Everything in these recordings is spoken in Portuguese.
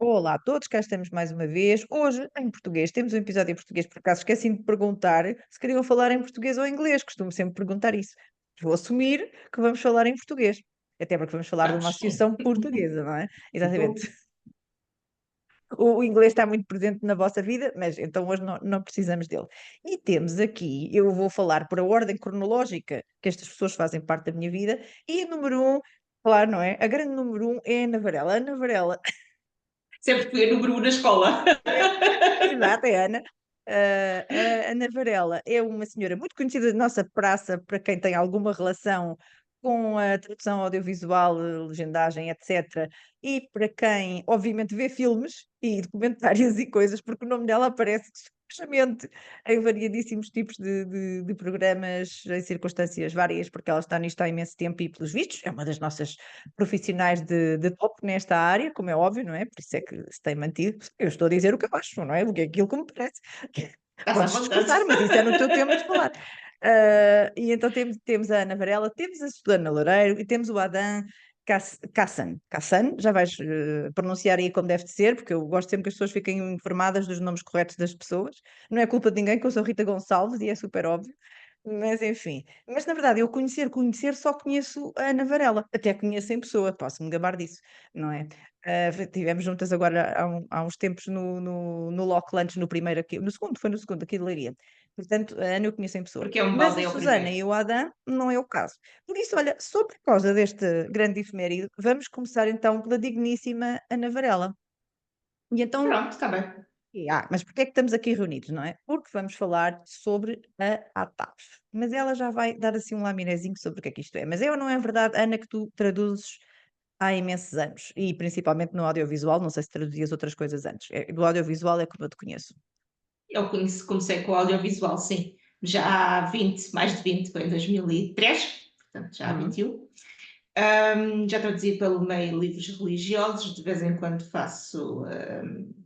Olá a todos, cá estamos mais uma vez. Hoje, em português, temos um episódio em português, por acaso esqueci de perguntar se queriam falar em português ou inglês, costumo sempre perguntar isso. Vou assumir que vamos falar em português, até porque vamos falar de uma Vamos, sim. associação portuguesa, não é? Exatamente. Então, O inglês está muito presente na vossa vida, mas então hoje não precisamos dele. E temos aqui, eu vou falar por a ordem cronológica que estas pessoas fazem parte da minha vida, e a número um, claro, não é? A grande número um é a Ana Varela. A Ana Varela. sempre fui a número 1 na escola. Exato, é a Ana. A Ana Varela é uma senhora muito conhecida da nossa praça, para quem tem alguma relação com a tradução audiovisual, legendagem, etc. E para quem, obviamente, vê filmes e documentários e coisas, porque o nome dela aparece especialmente em variadíssimos tipos de programas, em circunstâncias várias, porque ela está nisto há imenso tempo e, pelos vistos, é uma das nossas profissionais de top nesta área, como é óbvio, não é? Por isso é que se tem mantido. Eu estou a dizer o que eu acho, não é? O que é aquilo que me parece. Estás à Podes vontade. discursar, mas isso é no teu tema de falar. E então temos a Ana Varela, temos a Susana Loureiro e temos o Adam Kassan. Kassan, já vais pronunciar aí como deve de ser, porque eu gosto sempre que as pessoas fiquem informadas dos nomes corretos das pessoas. Não é culpa de ninguém, que eu sou Rita Gonçalves e é super óbvio. Mas enfim, mas na verdade eu conhecer, só conheço a Ana Varela, até conheço em pessoa, posso-me gabar disso, não é? Tivemos juntas agora há uns tempos no Lock Lunch, no primeiro aqui, no segundo, foi no segundo aqui de Leiria. Portanto, a Ana eu conheço em pessoa. Porque é um Mas a balde ao Susana primeiro. e o Adam não é o caso. Por isso, olha, só por causa deste grande efeméride, vamos começar então pela digníssima Ana Varela. E então Pronto, está bem. mas porque é que estamos aqui reunidos, não é? Porque vamos falar sobre a ATAF. Mas ela já vai dar assim um laminezinho sobre o que é que isto é. Mas é ou não é verdade, Ana, que tu traduzes há imensos anos, e principalmente no audiovisual, não sei se traduzias outras coisas antes. Do audiovisual é como eu te conheço. Comecei com o audiovisual, sim. Já há 20, mais de 20, foi em 2003, portanto já há Hum, 21. Já traduzi pelo meio livros religiosos, de vez em quando faço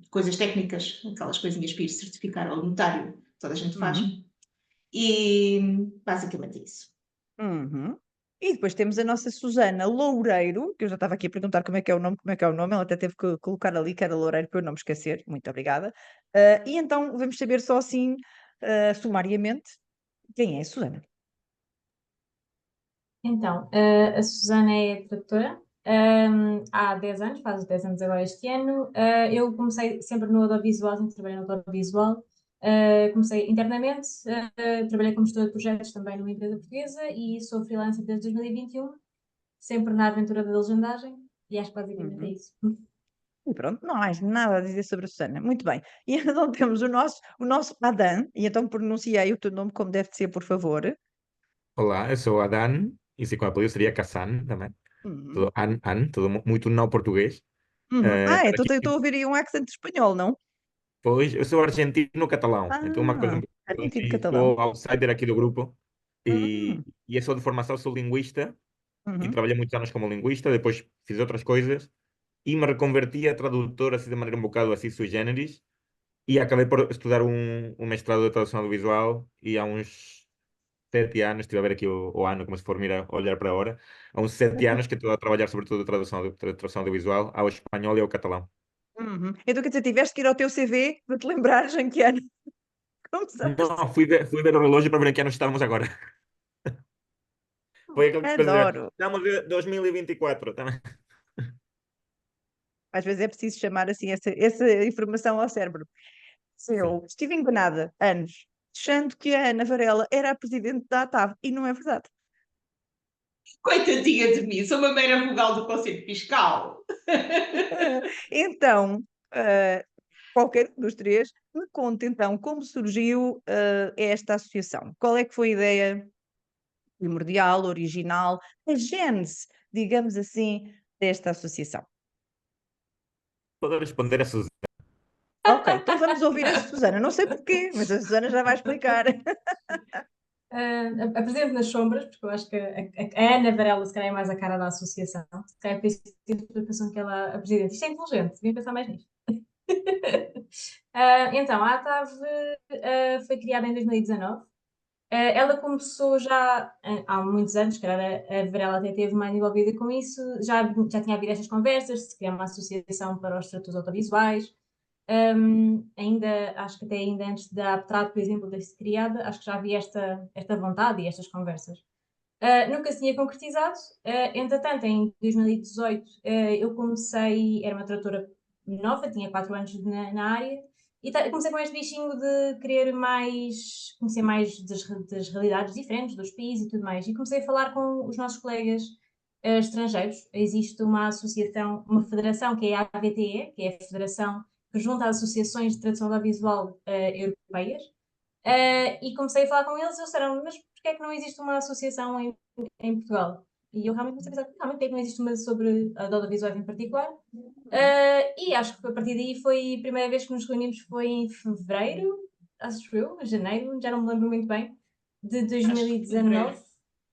coisas técnicas, aquelas coisinhas para ir certificar ao notário, toda a gente faz. hum, E basicamente é isso. uhum. E depois temos a nossa Susana Loureiro, que eu já estava aqui a perguntar como é que é o nome, como é que é o nome, ela até teve que colocar ali que era Loureiro para eu não me esquecer, muito obrigada. E então vamos saber só assim, sumariamente, quem é a Susana. Então, a Susana é tradutora, há 10 anos, faz 10 anos agora este ano. Eu comecei sempre no audiovisual, sempre trabalhei no audiovisual. Comecei internamente, trabalhei como gestora de projetos também numa empresa portuguesa e sou freelancer desde 2021, sempre na aventura da legendagem, e acho que basicamente é Uhum. isso. E pronto, não há mais nada a dizer sobre a Susana. Muito bem. E então temos o nosso Adam, e então pronunciei o teu nome como deve de ser, por favor. Olá, eu sou Adan, e se com apelido seria Kassan também. Uhum. Tudo tudo muito não português. Uhum. Estar Então aqui, eu estou a ouvir aí um accent espanhol, não? pois, eu sou argentino-catalão, então uma coisa um Ah, bocadinho argentino assim, catalão. sou outsider aqui do grupo, Uhum. e eu sou de formação, sou linguista, e Uhum. trabalhei muitos anos como linguista, depois fiz outras coisas, e me reconverti a tradutor, assim, de maneira um bocado assim sui generis, e acabei por estudar um mestrado de tradução audiovisual, e há uns 7 anos, estive a ver aqui o ano, como se for a olhar para a hora, há uns 7 anos que estou a trabalhar sobretudo a tradução audiovisual ao espanhol e ao catalão. Uhum. Então, quer dizer, tiveste que ir ao teu CV para te lembrares em que ano começaste. Não, fui ver o relógio para ver em que ano estávamos agora. Foi aquela coisa, Adoro. estamos em 2024 também. Às vezes é preciso chamar assim essa informação ao cérebro. Se Sim. eu estive enganada anos, achando que a Ana Varela era a presidente da ATAV, e não é verdade. Coitadinha de mim, sou uma mera vogal do Conselho Fiscal. Então, qualquer um dos três, me conta então como surgiu esta associação. Qual é que foi a ideia primordial, original, a gênese, digamos assim, desta associação? Posso responder a Suzana? Ok, então vamos ouvir a Susana. Não sei porquê, mas a Susana já vai explicar. Apresento nas sombras, porque eu acho que a Ana Varela, se calhar, é mais a cara da associação. Se calhar, é por isso que eu penso que ela é a presidente. Isto é inteligente, devia pensar mais nisto. Então, a ATAV foi criada em 2019. Ela começou já há muitos anos, se calhar a Varela até esteve mais envolvida com isso, já tinha havido estas conversas de se criar uma associação para os tradutores audiovisuais. Acho que até ainda antes da Aptrad, por exemplo, ter sido criada, acho que já havia esta vontade e estas conversas. Nunca se tinha concretizado. Entretanto, em 2018, eu comecei, era uma tradutora nova, tinha 4 anos na área, e comecei com este bichinho de querer conhecer mais das realidades diferentes, dos países e tudo mais. E comecei a falar com os nossos colegas estrangeiros. Existe uma associação, uma federação, que é a AVTE, que é a federação que junta as associações de tradução audiovisual europeias. E comecei a falar com eles e eles disseram, mas porquê é que não existe uma associação em Portugal? E eu realmente comecei a pensar, realmente, porquê é que não existe uma sobre a audiovisuais em particular? E acho que a partir daí foi a primeira vez que nos reunimos foi em fevereiro, acho eu, janeiro, já não me lembro muito bem, de 2019.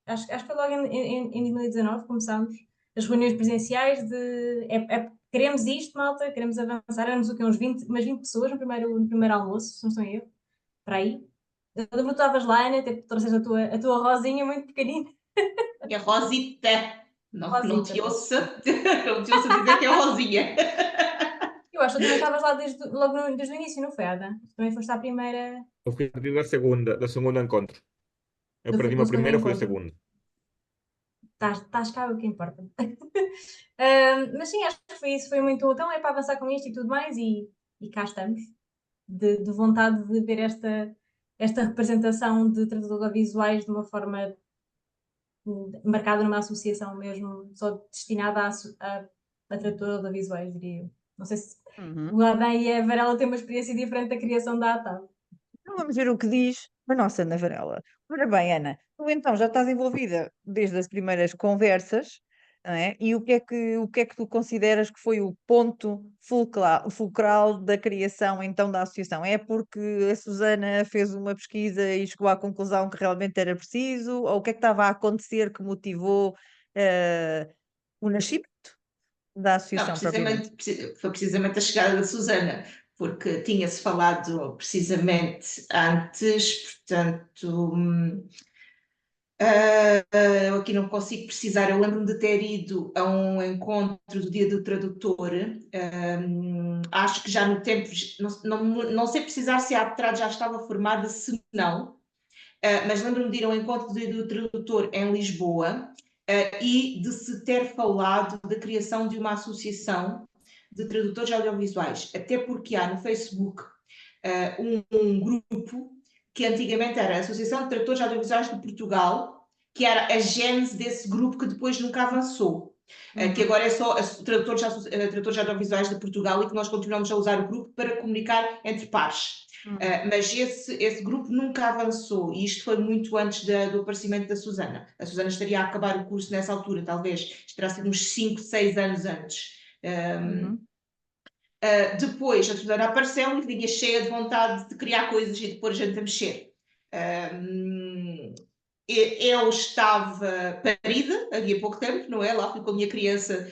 Acho que foi logo em 2019 começámos as reuniões presenciais de queremos isto, malta, queremos avançar. Éramos o quê? Umas 20 pessoas no primeiro almoço, se não estou eu, para aí. Eu lembro que tu estavas lá, Ana, até trouxeste a tua rosinha muito pequenina. É Rosita. Não, Rosita, não te ouça. Não te ouça dizer que é Rosinha. Eu acho que tu também estavas lá desde o início, não foi, Ada? Tu também foste à primeira. Eu fui a partir do segundo encontro. Eu perdi o segundo primeiro, fui o encontro. segundo. Estás cá, o que importa. Mas sim, acho que foi isso, foi muito. Então é para avançar com isto e tudo mais, e cá estamos, de vontade de ver esta representação de tradutores audiovisuais de uma forma marcada numa associação mesmo, só destinada a tradutores audiovisuais, diria eu. Não sei se o Adam e a Varela têm uma experiência diferente da criação da ATAV. Então vamos ver o que diz a nossa Ana Varela. Ora bem, Ana, tu então já estás envolvida desde as primeiras conversas, não é? E o que é que tu consideras que foi o ponto fulcral da criação então da associação? É porque a Susana fez uma pesquisa e chegou à conclusão que realmente era preciso? Ou o que é que estava a acontecer que motivou o nascimento da Não, associação propriamente? foi precisamente a chegada da Susana, porque tinha-se falado precisamente antes, portanto, eu aqui não consigo precisar, eu lembro-me de ter ido a um encontro do Dia do Tradutor, acho que já no tempo, não sei precisar se a Aptrad já estava formada, se não, mas lembro-me de ir ao encontro do Dia do Tradutor em Lisboa, e de se ter falado da criação de uma associação de tradutores audiovisuais, até porque há no Facebook um grupo que antigamente era a Associação de Tradutores Audiovisuais de Portugal, que era a gênese desse grupo que depois nunca avançou, que agora é só tradutores audiovisuais de Portugal e que nós continuamos a usar o grupo para comunicar entre pares. Mas esse grupo nunca avançou e isto foi muito antes do aparecimento da Susana. A Susana estaria a acabar o curso nessa altura, talvez, terá sido uns 5, 6 anos antes. Depois a Susana apareceu e vinha cheia de vontade de criar coisas e de pôr a gente a mexer. Eu estava parida havia pouco tempo, não é? Lá fui com a minha criança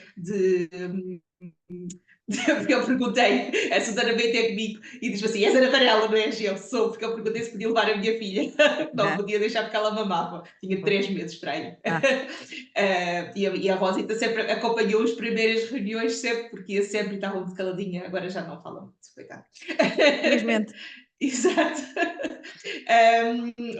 porque eu perguntei, a Susana veio ter comigo e diz assim, és Ana Varela, não és? Eu sou, porque eu perguntei se podia levar a minha filha, não podia deixar porque ela mamava, tinha 3 meses para aí. E a Rosita sempre acompanhou as primeiras reuniões, sempre, porque ia sempre e estava muito caladinha, agora já não fala muito, coitado. Felizmente. Exato.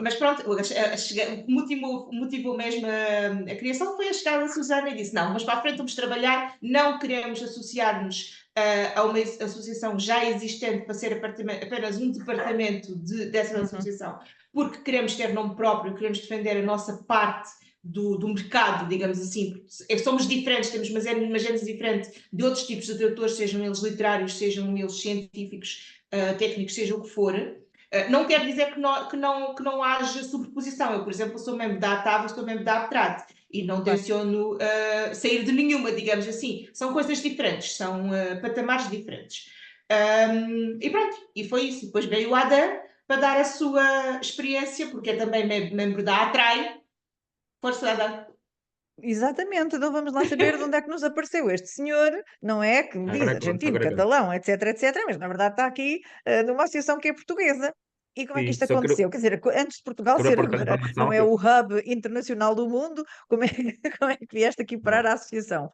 Mas pronto, o que motivou mesmo a criação foi a chegada da Susana e disse, não, mas para a frente vamos trabalhar, não queremos associar-nos a uma associação já existente para ser apenas um departamento dessa associação, porque queremos ter nome próprio, queremos defender a nossa parte do mercado, digamos assim, somos diferentes, temos uma gênese diferente de outros tipos de tradutores, sejam eles literários, sejam eles científicos, técnicos, seja o que for. Não quer dizer que não haja sobreposição. Eu, por exemplo, sou membro da ATAV, sou membro da Aptrad e não tenciono sair de nenhuma, digamos assim. São coisas diferentes, são patamares diferentes. E pronto, e foi isso. Depois veio o Adam para dar a sua experiência, porque é também membro da ATRAI. Força, Adam. Exatamente, então vamos lá saber de onde é que nos apareceu este senhor, não é? Que diz argentino, catalão, etc, etc, mas na verdade está aqui numa associação que é portuguesa. E como é que Sim, isto só aconteceu? Quer dizer, antes de Portugal quero ser aportar agora, não informação é o hub internacional do mundo, como é, como é que vieste aqui parar não. à associação?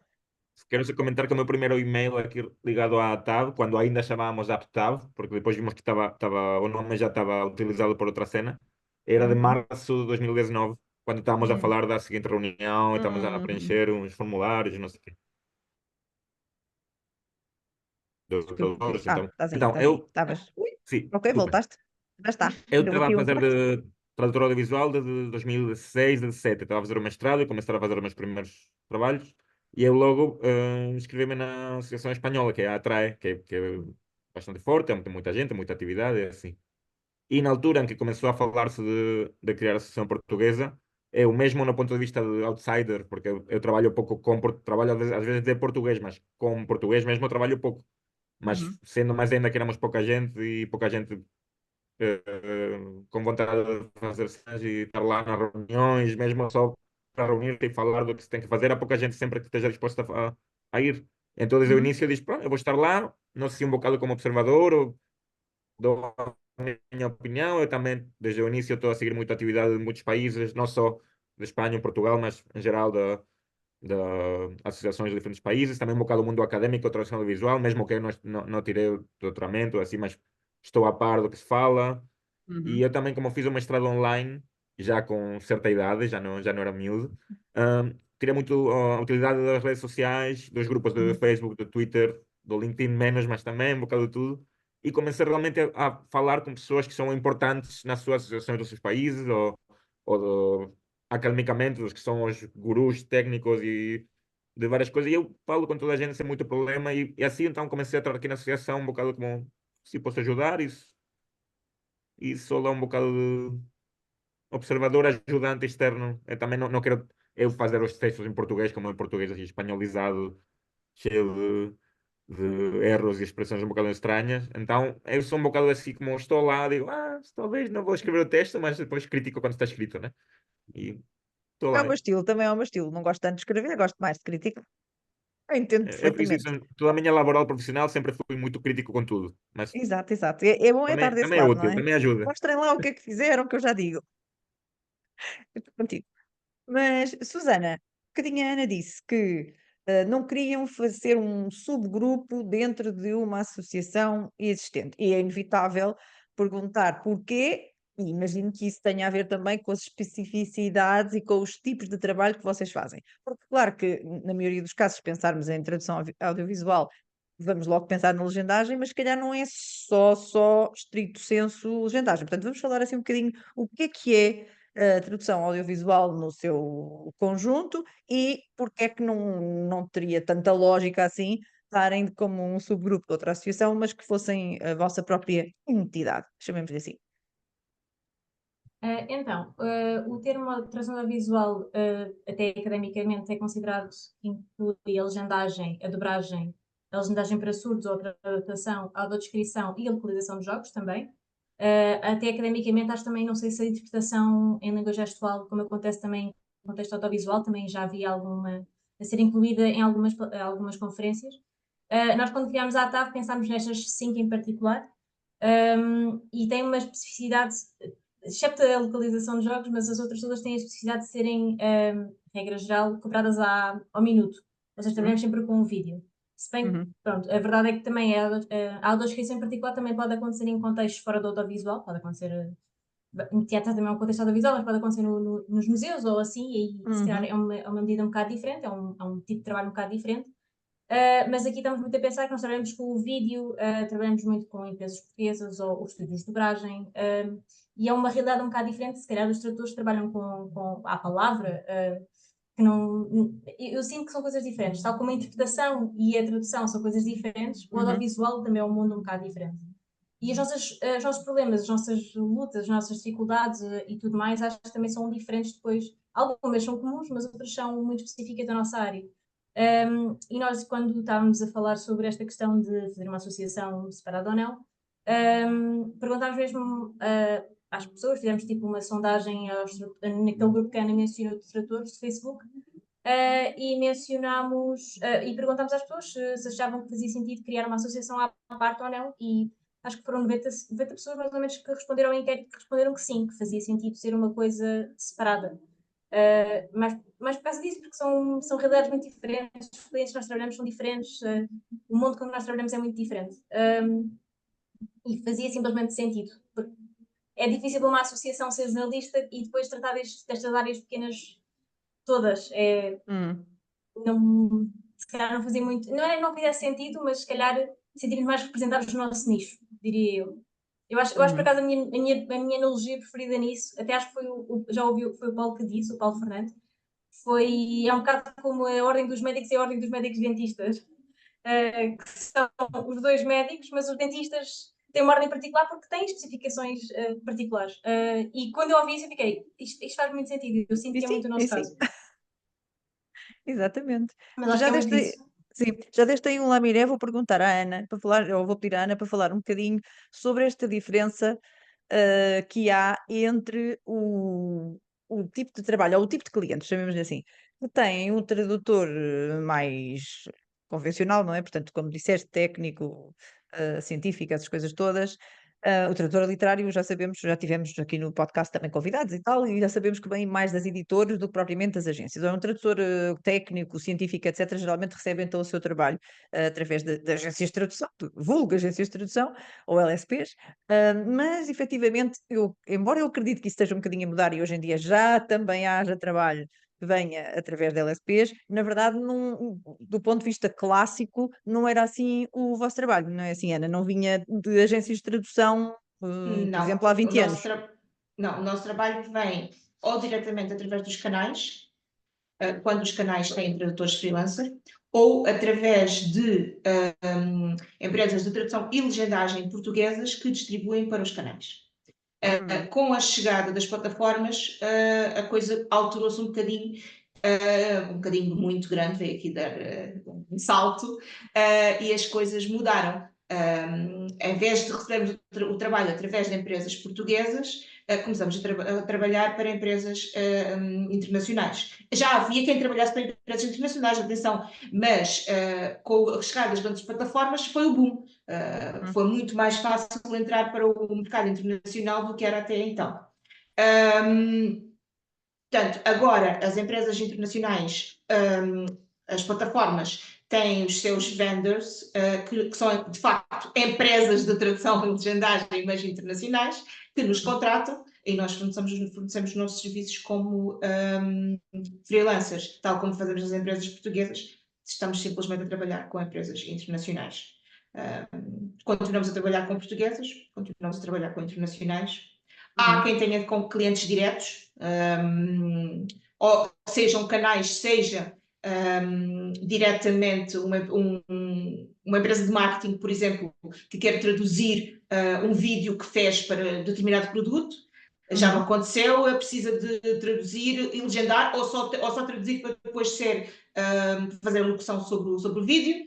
Quero só comentar que o meu primeiro e-mail aqui ligado à TAV, quando ainda chamávamos AppTAV, porque depois vimos que o nome já estava utilizado por outra cena, era de Uhum. março de 2019, quando estávamos a Hum, falar da seguinte reunião e estávamos a hum. preencher uns formulários, não sei o quê, dos Desculpa, produtores. estás aí, Então estás aí. eu, Estavas. Ui, sim, ok, desculpa. voltaste. Já está. Eu Deu estava a aqui um fazer corte. de tradutor audiovisual desde 2016, 2017. Estava a fazer o mestrado e comecei a fazer os meus primeiros trabalhos. E eu logo inscrevi-me na Associação Espanhola, que é a ATRAE, que é bastante forte, tem muita gente, muita atividade, é assim. E na altura em que começou a falar-se de criar a Associação Portuguesa, eu mesmo no ponto de vista de outsider, porque eu trabalho pouco trabalho às vezes de português, mas com português mesmo eu trabalho pouco. Mas Uhum. sendo mais ainda que éramos pouca gente e pouca gente com vontade de fazer cenas e estar lá nas reuniões, mesmo só para reunir e falar do que se tem que fazer. Há pouca gente sempre que esteja disposta a ir. Então, desde o Uhum. início, eu disse: pronto, eu vou estar lá, não sei se um bocado como observador, ou dou a minha opinião. Eu também, desde o início, estou a seguir muita atividade de muitos países, não só de Espanha ou Portugal, mas em geral da associações de diferentes países, também um bocado do mundo académico, tradução audiovisual, mesmo que eu não tirei o doutoramento, assim, mas estou a par do que se fala. E Uhum. eu também, como fiz o mestrado online, já com certa idade, já não era miúdo, tirei muito a utilidade das redes sociais, dos grupos de Uhum. Facebook, do Twitter, do LinkedIn menos, mas também um bocado de tudo. E comecei realmente a falar com pessoas que são importantes nas suas associações dos seus países, academicamente, os que são os gurus técnicos e de várias coisas. E eu falo com toda a gente sem muito problema. E assim então comecei a entrar aqui na associação um bocado como se posso ajudar e sou lá um bocado de observador ajudante externo. Eu também não quero eu fazer os textos em português, como em português assim, espanholizado, cheio de erros e expressões um bocado estranhas. Então eu sou um bocado assim, como estou lá, digo, talvez não vou escrever o texto, mas depois critico quando está escrito, né? E estou É o lá. meu estilo, também é o meu estilo. Não gosto tanto de escrever, gosto mais de criticar. Eu entendo Eu fiz isso perfeitamente. toda a minha laboral profissional, sempre fui muito crítico com tudo, mas Exato, exato. É bom é estar desse também é lado, não útil, é? também ajuda. Mostrem lá o que é que fizeram, que eu já digo. Eu estou contigo. Mas, Susana, um bocadinho a Ana disse que não queriam fazer um subgrupo dentro de uma associação existente. E é inevitável perguntar porquê, e imagino que isso tenha a ver também com as especificidades e com os tipos de trabalho que vocês fazem. Porque, claro que, na maioria dos casos, se pensarmos em tradução audiovisual, vamos logo pensar na legendagem, mas se calhar não é só estrito senso legendagem. Portanto, vamos falar assim um bocadinho o que é a tradução audiovisual no seu conjunto e porque é que não teria tanta lógica assim estarem como um subgrupo de outra associação, mas que fossem a vossa própria entidade, chamemos assim. O termo tradução audiovisual, até academicamente, é considerado que inclui a legendagem, a legendagem para surdos, ou a adaptação, a audiodescrição e a localização de jogos também. Até academicamente, acho também, não sei se a interpretação em língua gestual, como acontece também no contexto audiovisual, também já havia alguma a ser incluída em algumas conferências. Nós, quando criámos a ATAV, pensámos nestas 5 em particular, e tem uma especificidade, excepto a localização de jogos, mas as outras todas têm a especificidade de serem, regra geral, cobradas ao minuto. Ou seja, Uhum, trabalhamos sempre com um vídeo. Se bem que, uhum, pronto, a verdade é que também a audiodescrição em particular também pode acontecer em contextos fora do audiovisual, pode acontecer, no teatro também é um contexto audiovisual, mas pode acontecer nos museus ou assim, e se calhar uhum, é uma medida um bocado diferente, é um tipo de trabalho um bocado diferente. Mas aqui estamos muito a pensar que nós trabalhamos com o vídeo, trabalhamos muito com empresas portuguesas ou estúdios de dobragem, e é uma realidade um bocado diferente. Se calhar os tradutores trabalham com a palavra, que não. Eu sinto que são coisas diferentes, tal como a interpretação e a tradução são coisas diferentes, o uhum, audiovisual também é um mundo um bocado diferente. E os nossos problemas, as nossas lutas, as nossas dificuldades e tudo mais, acho que também são diferentes depois. Algumas são comuns, mas outras são muito específicas da nossa área. E nós, quando estávamos a falar sobre esta questão de fazer uma associação separada ou não, perguntámos mesmo às pessoas, fizemos tipo uma sondagem naquele grupo que a Ana mencionou de tradutores de Facebook, e mencionámos e perguntámos às pessoas se achavam que fazia sentido criar uma associação à parte ou não, e acho que foram 90 pessoas mais ou menos que responderam ao inquérito, que responderam que sim, que fazia sentido ser uma coisa separada. Mas por causa disso, porque são realidades muito diferentes, os clientes que nós trabalhamos são diferentes, o mundo com que nós trabalhamos é muito diferente. E fazia simplesmente sentido. Porque é difícil para uma associação ser jornalista e depois tratar destas áreas pequenas todas. Não, se calhar não fazia muito. Não é que não fizesse sentido, mas se calhar sentimos mais representados no nosso nicho, diria eu. Eu acho por acaso a minha analogia preferida nisso, até acho que já ouviu, foi o Paulo que disse, o Paulo Fernandes, é um bocado como a ordem dos médicos e a ordem dos médicos dentistas, que são os dois médicos, mas os dentistas têm uma ordem particular porque têm especificações particulares. E quando eu ouvi isso, eu fiquei, isto faz muito sentido, eu sinto que é muito o nosso caso. Exatamente. Mas acho que é muito disso. Sim, já deste aí um laminé, vou perguntar à Ana para falar, ou vou pedir à Ana para falar um bocadinho sobre esta diferença que há entre o tipo de trabalho, ou o tipo de clientes, chamemos assim, que têm um tradutor mais convencional, não é? Portanto, como disseste, técnico, científico, essas coisas todas. O tradutor literário, já sabemos, já tivemos aqui no podcast também convidados e tal, e já sabemos que vem mais das editoras do que propriamente das agências. Ou um tradutor técnico, científico, etc., geralmente recebe então o seu trabalho através de agências de tradução, vulgo agências de tradução, ou LSPs, mas efetivamente, embora eu acredite que isso esteja um bocadinho a mudar e hoje em dia já também haja trabalho que venha através de LSPs, na verdade, do ponto de vista clássico, não era assim o vosso trabalho, não é assim, Ana? Não vinha de agências de tradução, por exemplo, há 20 anos. Não, o nosso trabalho vem ou diretamente através dos canais, quando os canais têm tradutores freelancer, ou através de empresas de tradução e legendagem portuguesas que distribuem para os canais. Com a chegada das plataformas, a coisa alterou-se um bocadinho muito grande, veio aqui dar um salto, e as coisas mudaram. Em vez de recebermos o trabalho através de empresas portuguesas, começamos a trabalhar para empresas internacionais. Já havia quem trabalhasse para empresas internacionais, atenção, mas com a chegada das grandes plataformas foi o boom. Foi muito mais fácil entrar para o mercado internacional do que era até então. Portanto, agora as empresas internacionais, as plataformas, têm os seus vendors, que são de facto empresas de tradução e legendagem, mas internacionais, que nos contratam e nós fornecemos os nossos serviços como freelancers, tal como fazemos nas empresas portuguesas. Estamos simplesmente a trabalhar com empresas internacionais. Continuamos a trabalhar com portuguesas, continuamos a trabalhar com internacionais. Há quem tenha com clientes diretos, ou sejam canais, seja diretamente uma empresa de marketing, por exemplo, que quer traduzir um vídeo que fez para determinado produto. Já me aconteceu, precisa de traduzir e legendar, ou só traduzir para depois fazer a locução sobre o vídeo,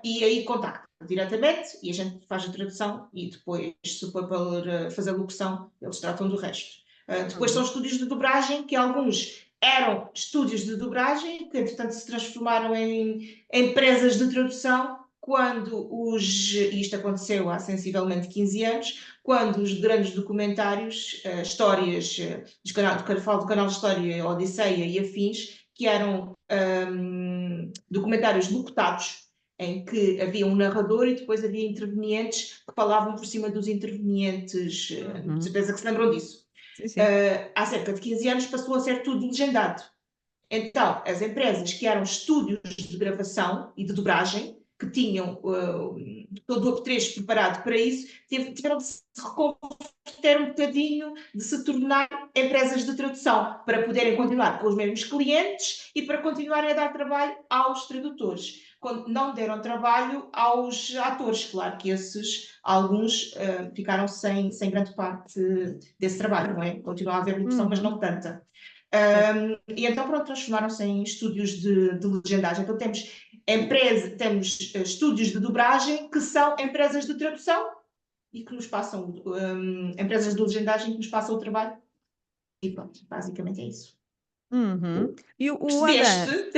e aí contacta diretamente e a gente faz a tradução e depois, se for para fazer a locução, eles tratam do resto. Depois são estúdios de dobragem, que alguns eram estúdios de dobragem, que entretanto se transformaram em empresas de tradução, e isto aconteceu há sensivelmente 15 anos, quando os grandes documentários, histórias, do canal de História, Odisseia e afins, que eram documentários locutados, em que havia um narrador e depois havia intervenientes que falavam por cima dos intervenientes, de certeza que se lembram disso. Sim. Há cerca de 15 anos passou a ser tudo legendado. Então, as empresas que eram estúdios de gravação e de dobragem, que tinham todo o apetrecho preparado para isso, tiveram de se reconverter um bocadinho, de se tornar empresas de tradução, para poderem continuar com os mesmos clientes e para continuarem a dar trabalho aos tradutores. Quando não deram trabalho aos atores, claro que alguns ficaram sem grande parte desse trabalho, não é? Continua a haver locução, mas não tanta. E então, pronto, transformaram-se em estúdios de legendagem. Então, temos estúdios de dobragem que são empresas de tradução e que nos passam, empresas de legendagem que nos passam o trabalho. E pronto, basicamente é isso. E o Percebeste?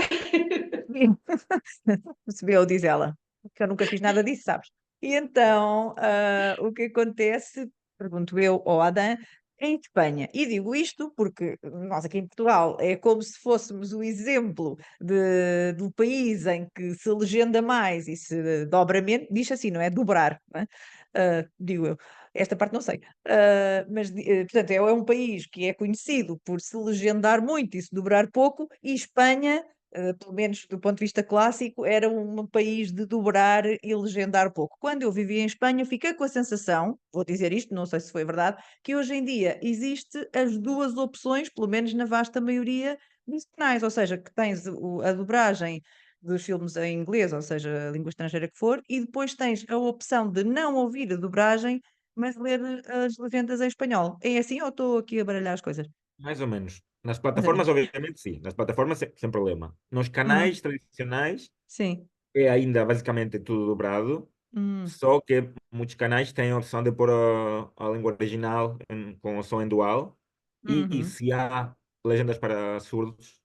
Percebeu, diz ela, que eu nunca fiz nada disso, sabes? E então, o que acontece, pergunto eu ao Adam, em Espanha, e digo isto porque nós aqui em Portugal é como se fôssemos o exemplo do país em que se legenda mais e se dobra menos, diz assim, não é? Dobrar, não é? Digo eu. Esta parte não sei. Portanto, é um país que é conhecido por se legendar muito e se dobrar pouco, e Espanha, pelo menos do ponto de vista clássico, era um país de dobrar e legendar pouco. Quando eu vivia em Espanha, fiquei com a sensação, vou dizer isto, não sei se foi verdade, que hoje em dia existe as duas opções, pelo menos na vasta maioria dos canais, ou seja, que tens a dobragem dos filmes em inglês, ou seja, a língua estrangeira que for, e depois tens a opção de não ouvir a dobragem, mas ler as legendas em espanhol. É assim ou estou aqui a baralhar as coisas? Mais ou menos. Nas Mais ou plataformas, menos. obviamente, sim. Nas plataformas, sem problema. Nos Uhum. canais tradicionais, Sim. é ainda basicamente tudo dobrado. Uhum. Só que muitos canais têm a opção de pôr a língua original com o som em dual. E Uhum. se há legendas para surdos,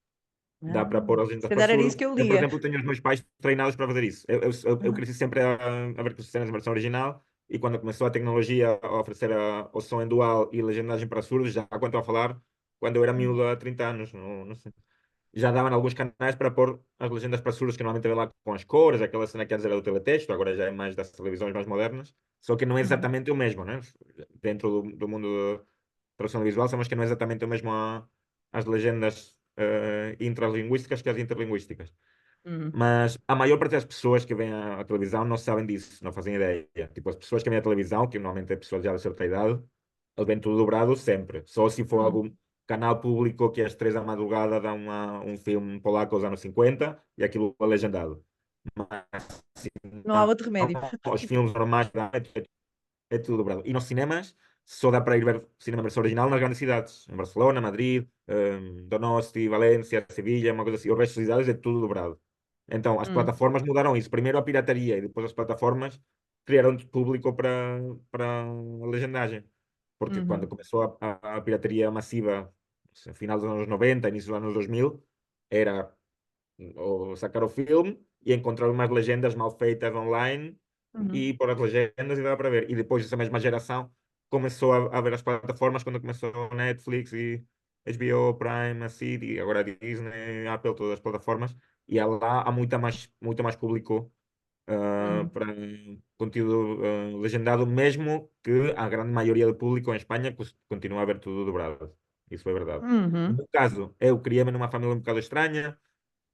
Ah, dá para pôr as se legendas para calhar era isso surdos. que eu Eu, por lia. exemplo, tenho os meus pais treinados para fazer isso. Eu Uhum. cresci sempre a ver cenas na versão original. E quando começou a tecnologia a oferecer o som em dual e legendagem para surdos, já quando estou a falar, quando eu era miúdo há 30 anos, não sei, já davam alguns canais para pôr as legendas para surdos, que normalmente vem lá com as cores, aquela cena que antes era do teletexto, agora já é mais das televisões mais modernas, só que não é Uhum. exatamente o mesmo, né? Dentro do mundo da tradução visual, sabemos que não é exatamente o mesmo as legendas intralinguísticas que as interlinguísticas. Uhum. Mas a maior parte das pessoas que veem a televisão não sabem disso, não fazem ideia. Tipo, as pessoas que veem a televisão, que normalmente é pessoas já de certa idade, eles veem tudo dobrado sempre. Só se for Uhum. algum canal público que às 3 da madrugada dá um filme polaco dos anos 50 e aquilo é legendado. Mas se Não há não, outro remédio. os filmes normais é tudo dobrado. E nos cinemas só dá para ir ver cinema versão original nas grandes cidades. Em Barcelona, Madrid, Donosti, Valência, Sevilha, uma coisa assim. O resto das cidades é tudo dobrado. Então, as Uhum. plataformas mudaram isso. Primeiro a pirataria e depois as plataformas criaram público para a legendagem. Porque quando Uhum. começou a pirataria massiva, no final dos anos 90, início dos anos 2000, era ou sacar o filme e encontrar umas legendas mal feitas online Uhum. e pôr as legendas e dava para ver. E depois essa mesma geração começou a ver as plataformas quando começou a Netflix e HBO, Prime, a CD, agora a Disney, a Apple, todas as plataformas. E lá há muito mais público Uhum. para conteúdo legendado, mesmo que a grande maioria do público em Espanha continua a ver tudo dobrado. Isso foi verdade. No Uhum. meu caso, eu criei-me numa família um bocado estranha,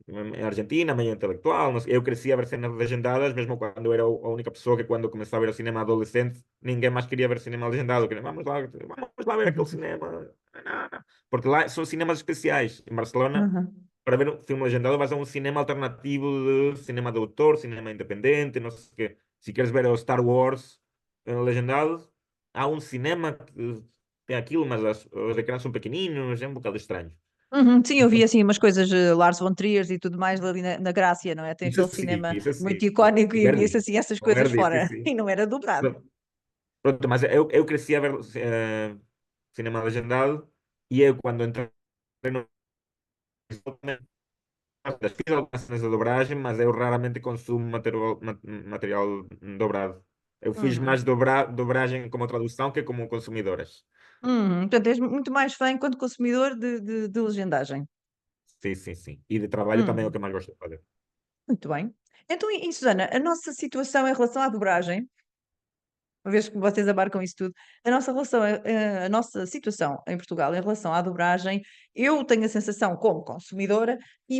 em Argentina, meio intelectual. Eu cresci a ver cenas legendadas, mesmo quando eu era a única pessoa que, quando começou a ver o cinema adolescente, ninguém mais queria ver cinema legendado. Queria, vamos lá ver aquele cinema. Não, não. Porque lá são cinemas especiais. Em Barcelona, Uhum. para ver um filme legendado, vais a um cinema alternativo de cinema de autor, cinema independente, não sei o quê. Se queres ver o Star Wars legendado, há um cinema que tem aquilo, mas os ecrãs são pequeninos, é um bocado estranho. Uhum. Sim, eu vi assim umas coisas, Lars von Trier e tudo mais ali na Grácia, não é? Tem aquele cinema Isso muito sim. icónico O e via-se verde. assim essas O coisas verde, sim, fora sim. e não era dobrado. Pronto, mas eu cresci a ver cinema legendado e eu, quando entrei no. Fiz algumas cenas de dobragem, mas eu raramente consumo material dobrado. Eu fiz Uhum. mais dobragem como tradução que como consumidoras. Uhum. Portanto, és muito mais fã enquanto consumidor de legendagem. Sim, sim, sim. E de trabalho também é o Uhum. que eu mais gosto de fazer. Muito bem. Então, e Susana, a nossa situação em relação à dobragem, uma vez que vocês abarcam isso tudo, a nossa relação, a nossa situação em Portugal em relação à dobragem, eu tenho a sensação, como consumidora, que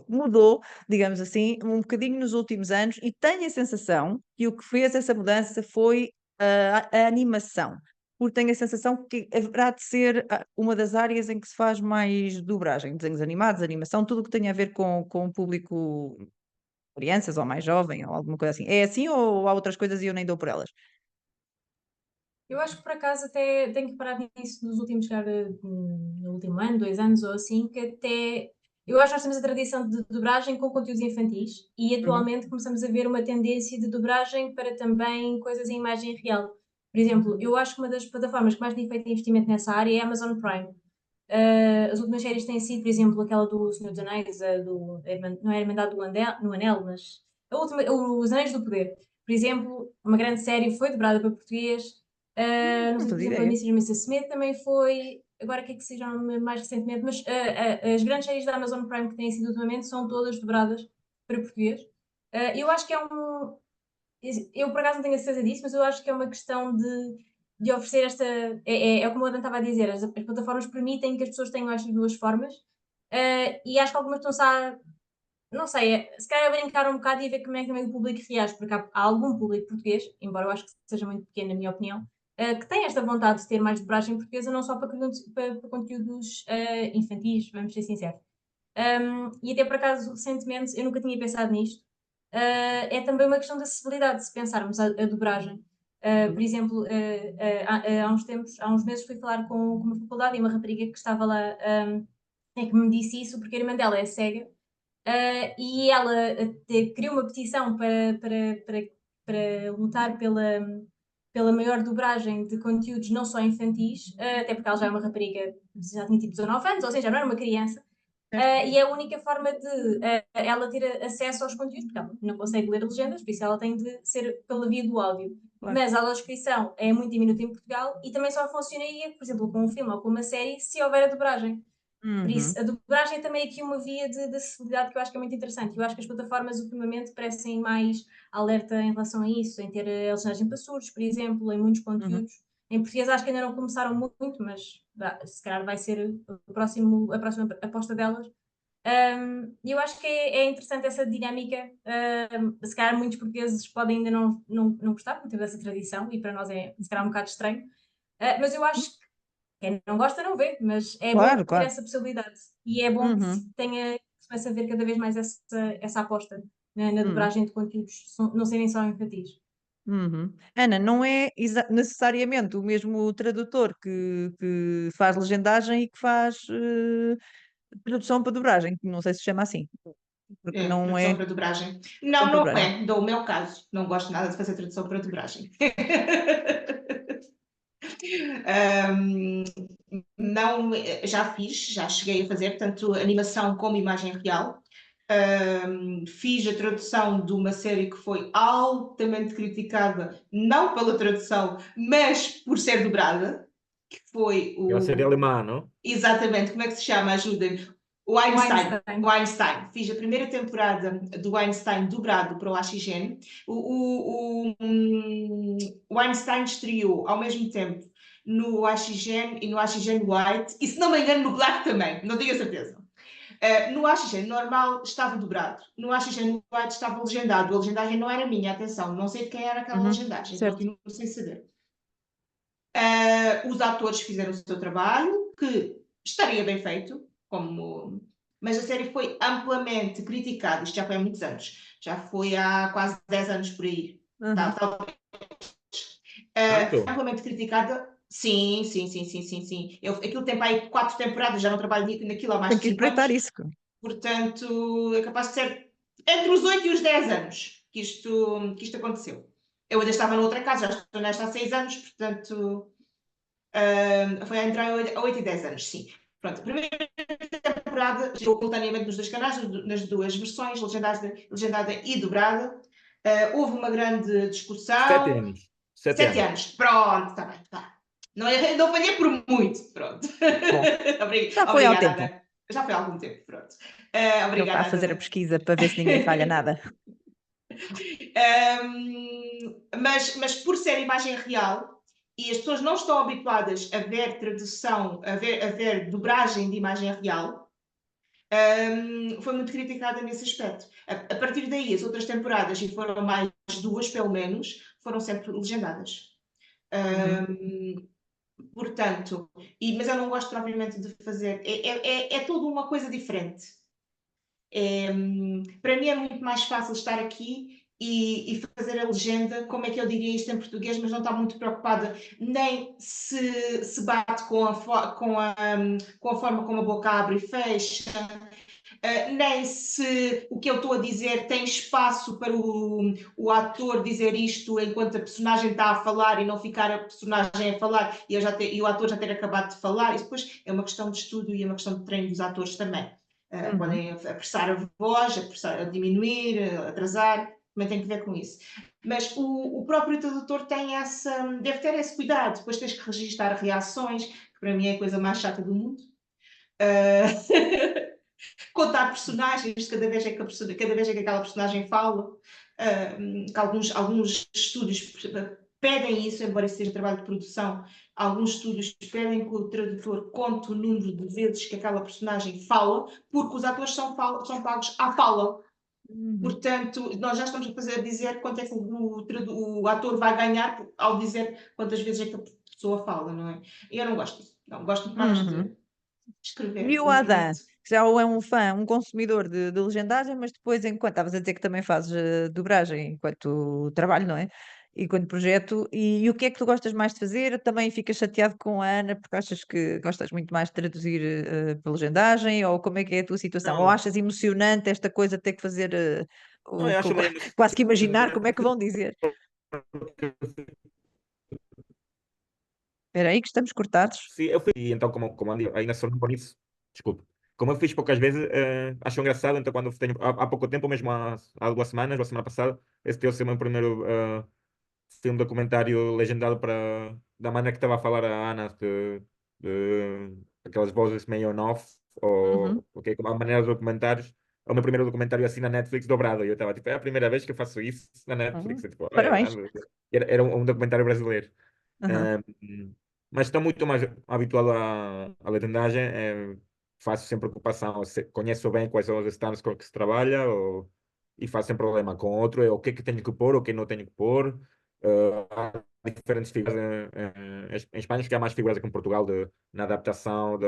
mudou, digamos assim, um bocadinho nos últimos anos, e tenho a sensação que o que fez essa mudança foi a animação. Porque tenho a sensação que haverá de ser uma das áreas em que se faz mais dobragem, desenhos animados, animação, tudo o que tenha a ver com o público, crianças ou mais jovem, ou alguma coisa assim. É assim ou há outras coisas e eu nem dou por elas? Eu acho que por acaso até tenho reparado nisso nos últimos, se calhar, no último ano, 2 anos ou assim, que até eu acho que nós temos a tradição de dobragem com conteúdos infantis e Uhum, atualmente começamos a ver uma tendência de dobragem para também coisas em imagem real. Por exemplo, eu acho que uma das plataformas que mais tem feito investimento nessa área é a Amazon Prime. As últimas séries têm sido, por exemplo, aquela do Senhor dos Anéis, não é a Irmandade no Anel, mas a última, Os Anéis do Poder. Por exemplo, uma grande série foi dobrada para português. Não sei, Não por fazia exemplo, a ideia. Mr. e Mrs. Smith também foi. Agora, o que é que seja mais recentemente? Mas as grandes séries da Amazon Prime que têm sido ultimamente são todas dobradas para português. Eu acho que é um. Eu, por acaso, não tenho a certeza disso, mas eu acho que é uma questão de oferecer esta. É como o Adam estava a dizer, as plataformas permitem que as pessoas tenham estas duas formas. E acho que algumas estão-se a. Não sei, se calhar a brincar um bocado e a ver como é que também o público reage, porque há algum público português, embora eu acho que seja muito pequeno, na minha opinião, que tem esta vontade de ter mais dobragem portuguesa, não só para conteúdos infantis, vamos ser sinceros. E até por acaso, recentemente, eu nunca tinha pensado nisto. É também uma questão de acessibilidade, se pensarmos a dobragem. Por exemplo, há uns meses fui falar com uma faculdade e uma rapariga que estava lá é que me disse isso, porque a irmã dela é cega. E ela criou uma petição para lutar pela maior dobragem de conteúdos não só infantis, até porque ela já é uma rapariga, já tinha tipo 19 anos, ou seja, não era uma criança. E é a única forma de ela ter acesso aos conteúdos, porque ela não consegue ler legendas, por isso ela tem de ser pela via do áudio. Claro. Mas a audiodescrição é muito diminuta em Portugal e também só funcionaria, por exemplo, com um filme ou com uma série, se houver a dobragem. Por isso, a dobragem é também aqui uma via de acessibilidade que eu acho que é muito interessante. Eu acho que as plataformas ultimamente parecem mais alerta em relação a isso, em ter a legendagem para surdos, por exemplo, em muitos conteúdos. Em português acho que ainda não começaram muito, mas se calhar vai ser a próxima aposta delas. E eu acho que é interessante essa dinâmica. Se calhar muitos portugueses podem ainda não gostar, porque temos essa tradição, e para nós é se calhar um bocado estranho. Mas eu acho que quem não gosta não vê, mas é bom Claro, ter claro. essa possibilidade. E é bom que se comece a ver cada vez mais essa aposta na dobragem de conteúdos, não serem só infantis. Ana, não é necessariamente o mesmo tradutor que faz legendagem e que faz tradução para dobragem, que não sei se chama assim, porque não tradução é para dobragem. tradução Não, para não dobragem. é, do meu caso. Não gosto nada de fazer tradução para dobragem. Não, já fiz, já cheguei a fazer, tanto animação como imagem real. Fiz a tradução de uma série que foi altamente criticada, não pela tradução, mas por ser dobrada, que foi É uma série o... alemã, não? Exatamente, como é que se chama? Ajudem-me. O Einstein. Einstein. O Einstein. Fiz a primeira temporada do Einstein dobrado para o AXN. O Einstein estreou ao mesmo tempo no AXN e no AXN White, e se não me engano no Black também, não tenho a certeza. No AXN normal estava dobrado, no AXN White estava legendado. A legendagem não era minha, atenção, não sei de quem era aquela legendagem, certo. continuo sem saber. Os atores fizeram o seu trabalho, que estaria bem feito, mas a série foi amplamente criticada. Isto já foi há muitos anos, já foi há quase 10 anos por aí. Tanto? Amplamente criticada. Sim. Aquilo tem para aí 4 temporadas, já não trabalho naquilo há mais Tem de que 5 anos. espreitar isso. Portanto, é capaz de ser entre os 8 e os 10 anos que isto aconteceu. Eu ainda estava noutra casa, já estou nesta há 6 anos, portanto, foi a entrar a 8 e 10 anos, sim. Pronto, a primeira temporada chegou simultaneamente nos 2 canais, nas 2 versões, legendada e dobrada. Houve uma grande discussão. 7 anos. 7 7 anos. anos. Pronto, está bem, tá. Não apanhei por muito, pronto. Bom, já foi ao Obrigada, tempo. Ana. Já foi há algum tempo, pronto. Ele está Obrigada, a fazer a Ana. pesquisa para ver se ninguém falha nada. Mas por ser imagem real e as pessoas não estão habituadas a ver tradução, a ver dobragem de imagem real, foi muito criticada nesse aspecto. A partir daí, as outras temporadas, e foram mais 2 pelo menos, foram sempre legendadas. Portanto, mas eu não gosto propriamente de fazer, é tudo uma coisa diferente. Para mim é muito mais fácil estar aqui e fazer a legenda, como é que eu diria isto em português, mas não está muito preocupada nem se bate com a forma como a boca abre e fecha, nem se o que eu estou a dizer tem espaço para o ator dizer isto enquanto a personagem está a falar e não ficar a personagem a falar e o ator já ter acabado de falar. Isso depois é uma questão de estudo e é uma questão de treino dos atores também. Podem apressar a voz, a diminuir, a atrasar, também tem que ver com isso. Mas o próprio tradutor tem deve ter esse cuidado, depois tens que registar reações, que para mim é a coisa mais chata do mundo. Contar personagens cada vez é que aquela personagem fala, que alguns estúdios pedem isso, embora isso seja trabalho de produção, alguns estúdios pedem que o tradutor conte o número de vezes que aquela personagem fala, porque os atores são pagos à fala. Portanto, nós já estamos a dizer quanto é que o ator vai ganhar ao dizer quantas vezes é que a pessoa fala, não é? E eu não gosto disso. Não, gosto muito mais de escrever. E o Adam, que já é um fã, um consumidor de legendagem, mas depois, enquanto estavas a dizer que também fazes dobragem enquanto trabalho, não é? Enquanto projeto, e o que é que tu gostas mais de fazer? Também ficas chateado com a Ana porque achas que gostas muito mais de traduzir pela legendagem? Ou como é que é a tua situação? Ou Não, achas emocionante esta coisa de ter que fazer não, eu acho meio quase que imaginar como é que vão dizer? Espera aí que estamos cortados. Sim, eu fiz, e então, como ainda sou novo nisso, desculpe. Como eu fiz poucas vezes, acho engraçado. Então, quando tenho, há pouco tempo, mesmo há 2 semanas, a semana passada, esse teve o meu primeiro filme documentário legendado da maneira que estava a falar a Ana, de aquelas vozes meio on-off, Uhum. ou okay, como a maneira dos documentários. É o meu primeiro documentário assim na Netflix dobrado. E eu estava tipo, é a primeira vez que eu faço isso na Netflix. Eu, tipo, Parabéns. era um documentário brasileiro. Uhum. Mas estou muito mais habituado à legendagem. Faço sem preocupação. Conheço bem quais são os standards com que se trabalha, e faço sem problema. Com outro é o que é que tenho que pôr, o que não tenho que pôr. Há diferentes figuras em Espanha, acho que há mais figuras aqui em Portugal na adaptação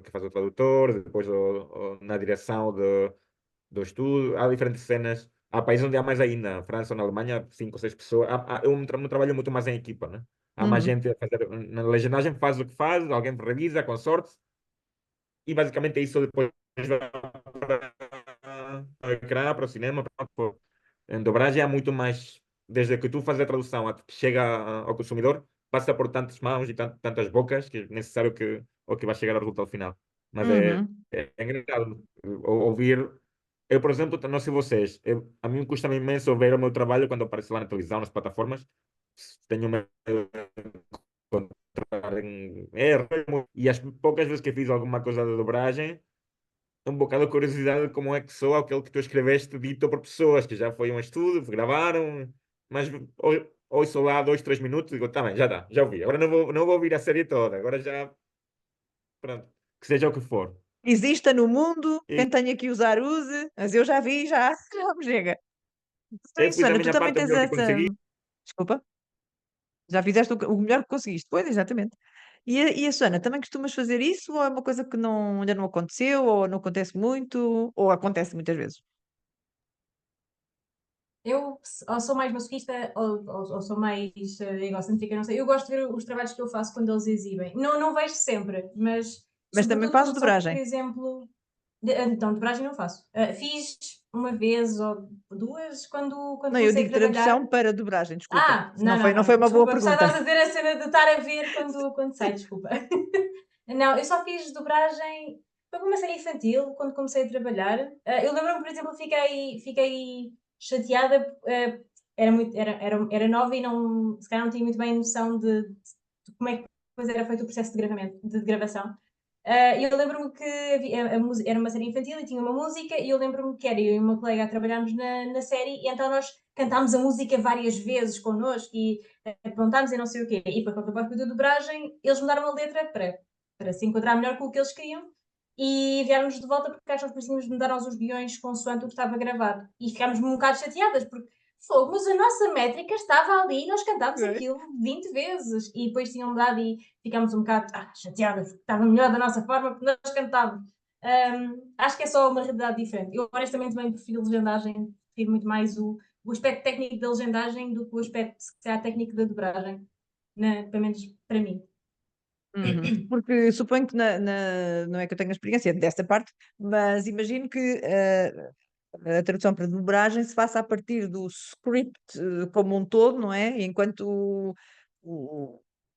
que faz o tradutor, depois na direção do estudo. Há diferentes cenas. Há países onde há mais ainda, na França ou na Alemanha, 5 ou 6 pessoas. Eu trabalho muito mais em equipa, né? Há mais Uhum. gente a fazer. Na legendagem faz o que faz, alguém revisa com sorte, e basicamente é isso. Depois vai para o ecrã, para o cinema. Em dobragem há muito mais. Desde que tu fazes a tradução até que chega ao consumidor, passa por tantas mãos e tantas bocas que é necessário que vai chegar ao resultado final. Mas Uhum. é engraçado ouvir. Eu, por exemplo, não sei vocês, a mim custa-me imenso ver o meu trabalho quando aparece lá na televisão, nas plataformas. Tenho medo de encontrar em erro, e as poucas vezes que eu fiz alguma coisa de dobragem, um bocado de curiosidade de como é que soa aquele que tu escreveste dito por pessoas que já foi um estudo, gravaram, mas ouço lá 2, 3 minutos e digo, tá bem, já dá, já ouvi. Agora não vou ouvir a série toda, agora já, pronto, que seja o que for. Exista no mundo, E quem tenha que usar, use, mas eu já vi, já, já me chega. Então, eu isso, fiz a Ana, tu minha também parte o tens melhor que essa. consegui. Desculpa, já fizeste o melhor que conseguiste, pois, exatamente. E a Susana, também costumas fazer isso ou é uma coisa que ainda não aconteceu, ou não acontece muito, ou acontece muitas vezes? Eu ou sou mais masoquista ou sou mais egocêntrica, não sei. Eu gosto de ver os trabalhos que eu faço quando eles exibem. Não, não vejo sempre, mas Mas também sobretudo fazes quando são, por dobragem. exemplo. Então, dobragem não faço. Fiz uma vez ou duas quando Não, eu comecei a digo trabalhar. tradução para dobragem, desculpa. Não, não, Não foi não. uma boa Desculpa, pensava que pergunta. estavas a dizer a cena de estar a ver quando sai, desculpa. Não, eu só fiz dobragem para uma série infantil quando comecei a trabalhar. Eu lembro-me, por exemplo, fiquei chateada, era nova e não, se calhar não tinha muito bem noção de como é que depois era feito o processo de gravamento, de gravação. E eu lembro-me que era uma série infantil e tinha uma música, e eu lembro-me que era eu e uma colega a trabalharmos na série, e então nós cantámos a música várias vezes connosco e apontámos e não sei o quê. E para a da dobragem, eles mudaram a letra para se enquadrar melhor com o que eles queriam, e vieram-nos de volta porque acham que precisamos de mudar os guiões consoante o que estava gravado. E ficámos um bocado chateadas, porque fogo, mas a nossa métrica estava ali e nós cantámos Ok. aquilo 20 vezes. E depois tinham mudado e ficámos um bocado chateadas, porque estava melhor da nossa forma porque nós cantávamos. Acho que é só uma realidade diferente. Eu honestamente também prefiro legendagem, prefiro muito mais o aspecto técnico da legendagem do que o aspecto, se calhar, técnico da dobragem, pelo menos para mim. Uhum. Porque suponho que não é que eu tenha experiência desta parte, mas imagino que a tradução para dobragem se faça a partir do script como um todo, não é? Enquanto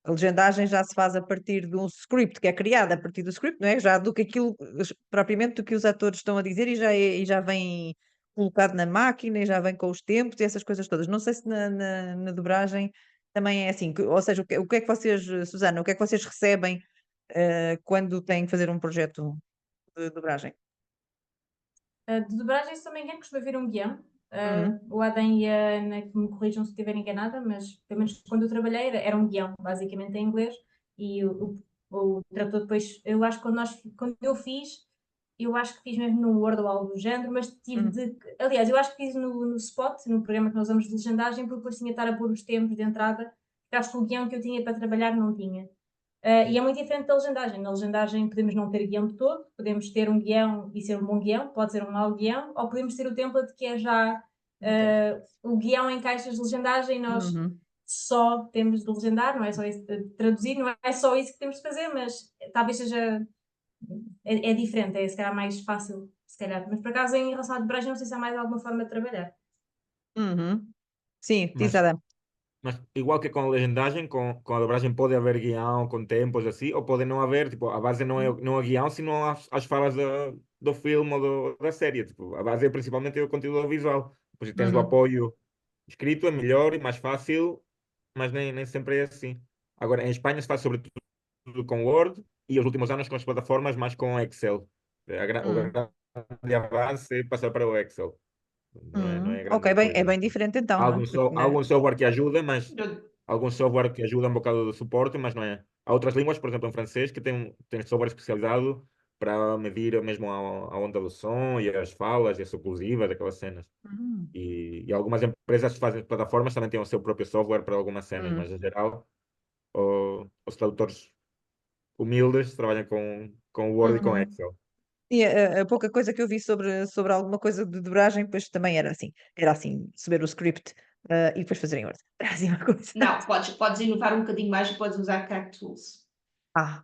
a legendagem já se faz a partir de um script que é criado a partir do script, não é? Já do que aquilo propriamente do que os atores estão a dizer e já vem colocado na máquina e já vem com os tempos e essas coisas todas. Não sei se na dobragem também é assim, ou seja, o que é que vocês, Susana, o que é que vocês recebem quando têm que fazer um projeto de dobragem? De dobragem, se não me engano, costuma haver um guião. Uhum. O Adam e a Ana que me corrijam se estiver enganada, mas pelo menos quando eu trabalhei era um guião, basicamente em inglês, e o tradutor depois, eu acho que quando eu fiz, eu acho que fiz mesmo no Word ou algo do género, mas tive Uhum. de. Aliás, eu acho que fiz no Spot, no programa que nós usamos de legendagem, porque depois tinha de estar a pôr os tempos de entrada, porque acho que o guião que eu tinha para trabalhar não tinha. E é muito diferente da legendagem. Na legendagem podemos não ter guião de todo, podemos ter um guião e ser um bom guião, pode ser um mau guião, ou podemos ter o template que é já o guião em caixas de legendagem e nós Uhum. só temos de legendar, não é só isso de traduzir, não é só isso que temos de fazer, mas talvez seja. É diferente, é se calhar mais fácil, se calhar. Mas por acaso, em relação à dobragem, não sei se há mais alguma forma de trabalhar. Uhum. Sim, diz Mas, Adam. mas igual que com a legendagem, com a dobragem pode haver guião, com tempos assim, ou pode não haver, tipo, a base não é guião, sino as falas do filme ou da série. Tipo, a base é principalmente o conteúdo visual. Depois, se tens o Uhum. apoio escrito, é melhor e mais fácil, mas nem sempre é assim. Agora, em Espanha se faz sobretudo com Word e os últimos anos com as plataformas mais com Excel. O Uhum. grande avanço é passar para o Excel. Não é Ok, grande bem, é coisa. bem diferente Há então, não é? Porque algum software que ajuda, mas Eu- algum software que ajuda um bocado de suporte, mas não é. Há outras línguas, por exemplo, em francês, que tem software especializado para medir mesmo a onda do som e as falas e as oclusivas, aquelas cenas. Uhum. E algumas empresas que fazem plataformas também têm o seu próprio software para algumas cenas, Uhum. mas em geral os tradutores humildes trabalham com Word e com Uhum. Excel. E a pouca coisa que eu vi sobre alguma coisa de dobragem, pois também era assim, receber o script e depois fazer em Word. Era assim uma coisa. Não, podes inovar um bocadinho mais e podes usar Cat Tools. Ah,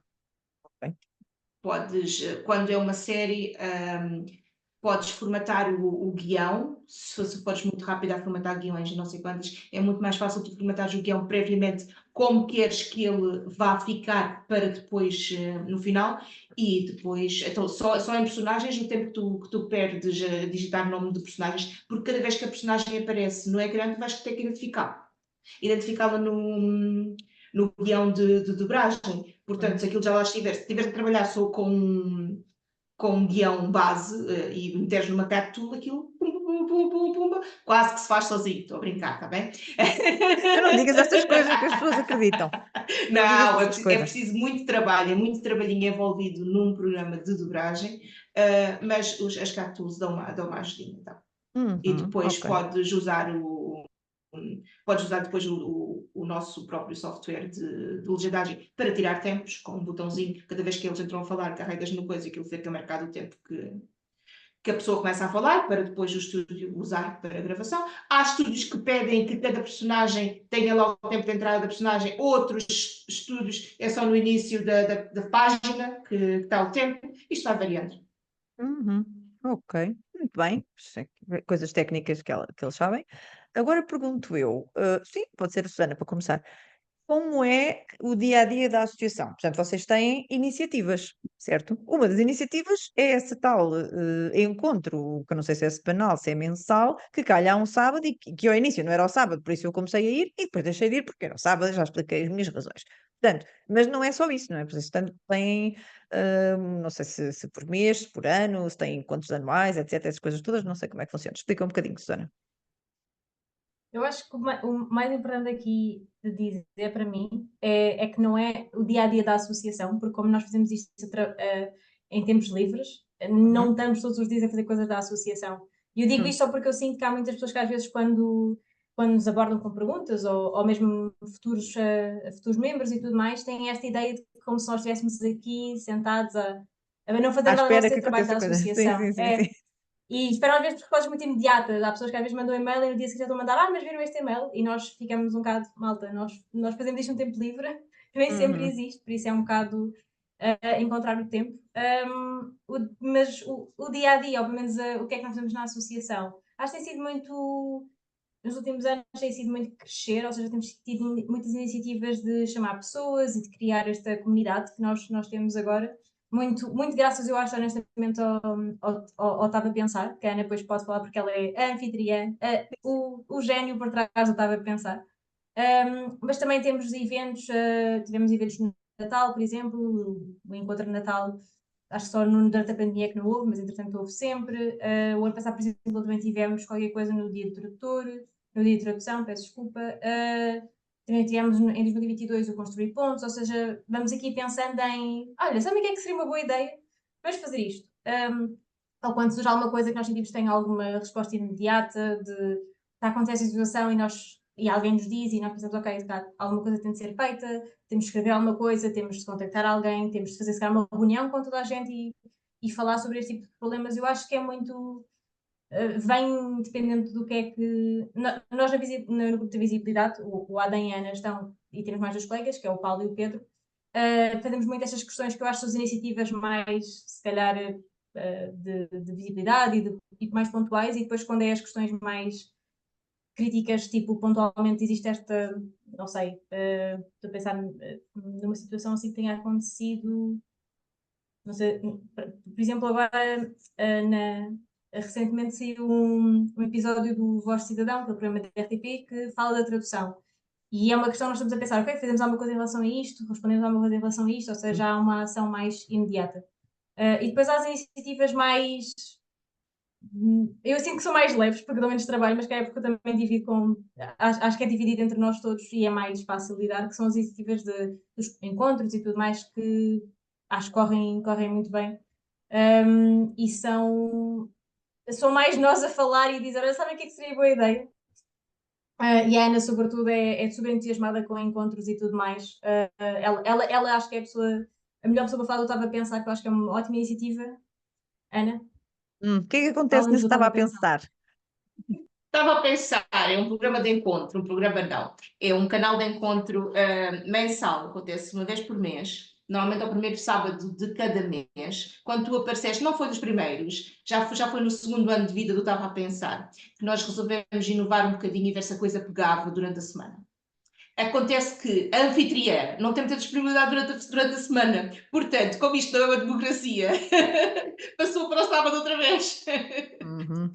ok. Podes, quando é uma série, podes formatar o guião, se fores muito rápido a formatar guiões e não sei quantas, é muito mais fácil tu formatares o guião previamente como queres que ele vá ficar para depois, no final, e depois, então, só em personagens, o tempo que tu perdes a digitar o nome de personagens, porque cada vez que a personagem aparece no ecrã, tu vais ter que identificá-la no guião de dobragem. Portanto, se Uhum. aquilo já lá estiver, se estiver a trabalhar só com um guião base e meteres numa cat tool, aquilo quase que se faz sozinho. Estou a brincar, está bem? Tu não digas essas coisas que as pessoas acreditam. Não digas Não, essas é coisas. preciso muito trabalho, é muito trabalhinho envolvido num programa de dobragem, mas as cat tools dão uma ajudinha. Tá? E depois Ok. podes usar depois o nosso próprio software de legendagem para tirar tempos, com um botãozinho, cada vez que eles entram a falar, carregas no coisa e aquilo fica marcado o tempo que a pessoa começa a falar, para depois o estúdio usar para a gravação. Há estúdios que pedem que cada personagem tenha logo o tempo de entrada da personagem, outros estúdios é só no início da página que está o tempo, isto vai variando. Uhum. Ok, muito bem. Coisas técnicas que eles sabem. Agora pergunto eu, sim, pode ser a Susana para começar. Como é o dia a dia da associação? Portanto, vocês têm iniciativas, certo? Uma das iniciativas é esse tal encontro, que eu não sei se é semanal, se é mensal, que calha a um sábado e que ao início não era ao sábado, por isso eu comecei a ir e depois deixei de ir porque era ao sábado, já expliquei as minhas razões. Portanto, mas não é só isso, não é? Portanto, têm, não sei se por mês, se por ano, se têm encontros anuais, etc. Essas coisas todas, não sei como é que funciona. Explica um bocadinho, Susana. Eu acho que o mais importante aqui de dizer para mim é que não é o dia a dia da associação, porque como nós fazemos isto em tempos livres, não Uhum. estamos todos os dias a fazer coisas da associação. E eu digo Hum. isto só porque eu sinto que há muitas pessoas que às vezes quando nos abordam com perguntas ou mesmo futuros membros e tudo mais, têm esta ideia de que como se nós estivéssemos aqui sentados a não À fazer nada a não espera ser que trabalho aconteça da coisa. Sim, associação. sim, sim, sim. E esperam às vezes por respostas muito imediatas. Há pessoas que às vezes mandam e-mail e no dia seguinte já estão a mandar, mas viram este e-mail e nós ficamos um bocado, malta, nós fazemos isto no tempo livre, nem sempre Uhum. existe, por isso é um bocado encontrar o tempo. Mas o dia a dia, ou pelo menos o que é que nós fazemos na associação, acho que tem sido muito. Nos últimos anos tem sido muito crescer, ou seja, temos tido muitas iniciativas de chamar pessoas e de criar esta comunidade que nós temos agora, muito, muito graças, eu acho, honestamente, ao Estava a Pensar, que a Ana depois pode falar porque ela é a anfitriã, o gênio por trás do Estava a Pensar. Mas também temos eventos, tivemos eventos no Natal, por exemplo, o Encontro de Natal, acho que só durante a pandemia é que não houve, mas entretanto houve sempre. O ano passado, por exemplo, também tivemos qualquer coisa no dia do tradutor, no dia de tradução, peço desculpa. Também tivemos em 2022 o Construir Pontos, ou seja, vamos aqui pensando em, olha, sabem o que é que seria uma boa ideia? Vamos fazer isto. Ou quando surge alguma coisa que nós sentimos que tem alguma resposta imediata, de está a acontecer essa situação e alguém nos diz e nós pensamos, ok, tá, alguma coisa tem de ser feita, temos de escrever alguma coisa, temos de contactar alguém, temos de fazer se calhar, uma reunião com toda a gente e falar sobre este tipo de problemas. Eu acho que é muito. Vem dependendo do que é que. Nós no grupo de visibilidade, o Adam e a Ana estão, e temos mais dois colegas, que é o Paulo e o Pedro, fazemos muito estas questões que eu acho que são as iniciativas mais, se calhar, de visibilidade e mais pontuais, e depois quando é as questões mais críticas, tipo, pontualmente existe esta, não sei, estou a pensar numa situação assim que tenha acontecido, não sei, por exemplo, agora recentemente saiu um episódio do Voz Cidadão, que é o programa da RTP, que fala da tradução. E é uma questão, nós estamos a pensar, ok, fazemos alguma coisa em relação a isto, respondemos alguma coisa em relação a isto, ou seja, há uma ação mais imediata. E depois há as iniciativas mais. Eu sinto que são mais leves, porque dou menos trabalho, mas que é porque eu também divido com. Acho que é dividido entre nós todos e é mais fácil lidar, que são as iniciativas dos encontros e tudo mais, que acho que correm muito bem. E são mais nós a falar e dizer, olha, sabem o que é que seria boa ideia? E a Ana, sobretudo, é super entusiasmada com encontros e tudo mais. Ela acho que é a melhor pessoa para falar. Eu estava a pensar que eu acho que é uma ótima iniciativa. Ana, O que é que acontece fala-nos nesse do estava Estava a a Pensar. pensar? Estava a pensar, é um programa de encontro, um programa neutro. É um canal de encontro mensal, acontece uma vez por mês, normalmente ao primeiro sábado de cada mês. Quando tu apareceste, não foi dos primeiros, já foi no segundo ano de vida do Estava a Pensar, que nós resolvemos inovar um bocadinho e ver se a coisa pegava durante a semana. Acontece que a anfitriã não tem muita disponibilidade durante a semana, portanto, como isto não é uma democracia, passou para o sábado outra vez. Uhum.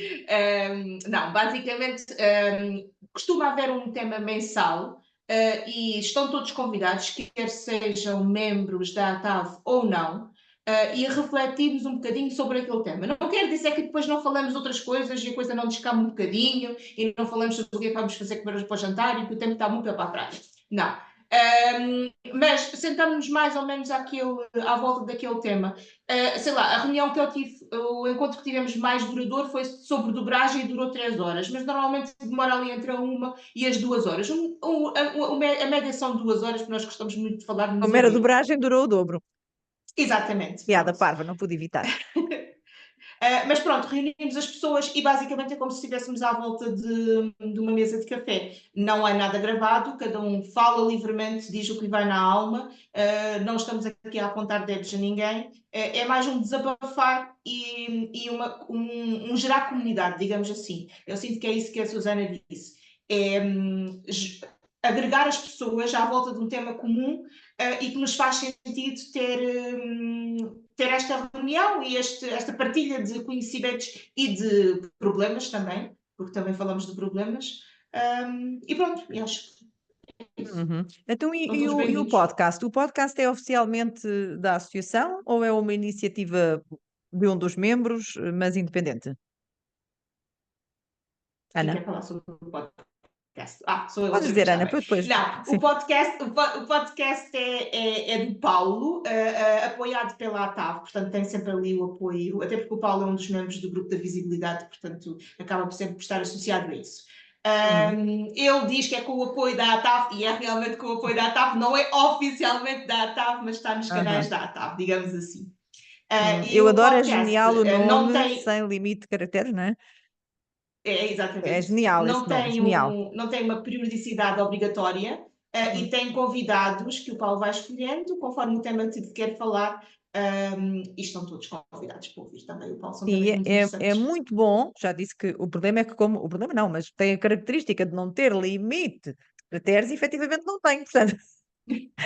Não, basicamente costuma haver um tema mensal e estão todos convidados, quer sejam membros da ATAV ou não, e refletimos um bocadinho sobre aquele tema. Não quer dizer que depois não falamos de outras coisas e a coisa não descama um bocadinho e não falamos sobre o que é que vamos fazer para o jantar e que o tempo está muito para trás. Não. Mas sentamos-nos mais ou menos à volta daquele tema. Sei lá, a reunião que eu tive, o encontro que tivemos mais duradouro foi sobre dobragem e durou 3 horas, mas normalmente demora ali entre a 1 e as 2 horas. A média são 2 horas, porque nós gostamos muito de falar nos A mera eventos. dobragem durou o dobro. Exatamente. Piada Pronto. parva, não pude evitar. Mas pronto, reunimos as pessoas e basicamente é como se estivéssemos à volta de uma mesa de café. Não é nada gravado, cada um fala livremente, diz o que lhe vai na alma, não estamos aqui a apontar dedos a ninguém, é mais um desabafar e um gerar comunidade, digamos assim. Eu sinto que é isso que a Susana disse. É agregar as pessoas à volta de um tema comum e que nos faz sentido ter esta reunião e esta partilha de conhecimentos e de problemas também, porque também falamos de problemas. E pronto, e acho que Uhum. Então, são e todos o bem-vindos. podcast? O podcast é oficialmente da associação ou é uma iniciativa de um dos membros, mas independente? Quem Ana? quer falar sobre o podcast? Sou eu Podes outra dizer, vez, está Ana, bem. para eu depois. Não, Sim. o podcast é do Paulo, apoiado pela ATAV, portanto tem sempre ali o apoio, até porque o Paulo é um dos membros do grupo da visibilidade, portanto acaba por sempre estar associado a isso. Ele diz que é com o apoio da ATAV e é realmente com o apoio da ATAV, não é oficialmente da ATAV, mas está nos canais da ATAV, digamos assim. E Eu o adoro, é podcast genial o não nome, tem. sem limite de caracteres, não é? É Exatamente. genial esse nome, genial. Não tem uma periodicidade obrigatória e tem convidados que o Paulo vai escolhendo conforme o tema que quer falar e estão todos convidados para ouvir também o Paulo, são Sim, temas muito é interessantes. muito bom. Já disse que o problema é que, como o problema não, mas tem a característica de não ter limite de caracteres, e efetivamente não tem. Portanto,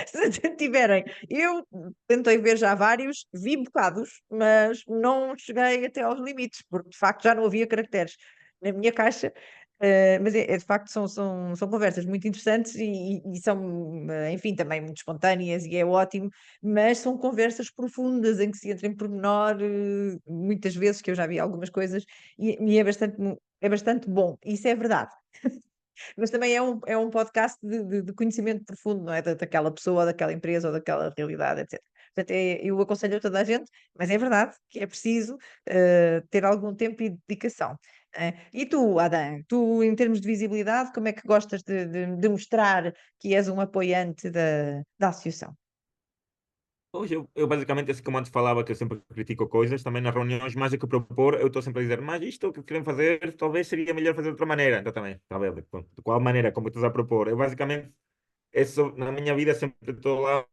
Se tiverem, eu tentei ver já vários, vi bocados, mas não cheguei até aos limites, porque de facto já não havia caracteres na minha caixa. Mas de facto são conversas muito interessantes e são, enfim, também muito espontâneas e é ótimo, mas são conversas profundas em que se entra em pormenor, muitas vezes, que eu já vi algumas coisas, e é bastante bom, isso é verdade. Mas também é um podcast de conhecimento profundo, não é? Daquela pessoa, daquela empresa ou daquela realidade, etc. Portanto, eu aconselho a toda a gente, mas é verdade que é preciso ter algum tempo e dedicação. E tu, Adam, tu em termos de visibilidade, como é que gostas de mostrar que és um apoiante da associação? Hoje eu basicamente, assim como antes falava que eu sempre critico coisas, também nas reuniões, mais do que propor, eu estou sempre a dizer, mas isto que querem fazer, talvez seria melhor fazer de outra maneira. Então também, está a ver, de qual maneira, como estás a propor? Eu basicamente, na minha vida sempre estou lá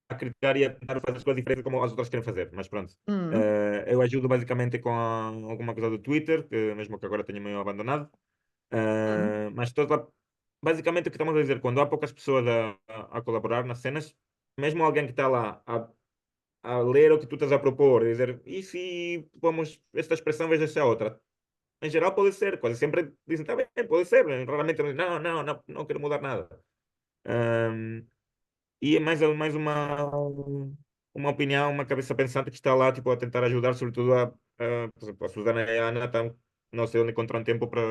a criticar e a tentar fazer as coisas diferentes como as outras querem fazer, mas pronto. Hum, Eu ajudo basicamente com alguma coisa do Twitter, que mesmo que agora tenha meio abandonado. hum, Mas estou lá, basicamente o que estamos a dizer, quando há poucas pessoas a colaborar nas cenas, mesmo alguém que está lá a ler o que tu estás a propor e dizer, e se pomos esta expressão, veja se a outra. Em geral pode ser, quase sempre dizem, está bem, pode ser, raramente dizem, não, não, não, não quero mudar nada. Ahm, e é mais uma opinião, uma cabeça pensante que está lá, tipo, a tentar ajudar, sobretudo por exemplo, a Susana e a Ana, estão, não sei onde encontrar tempo para...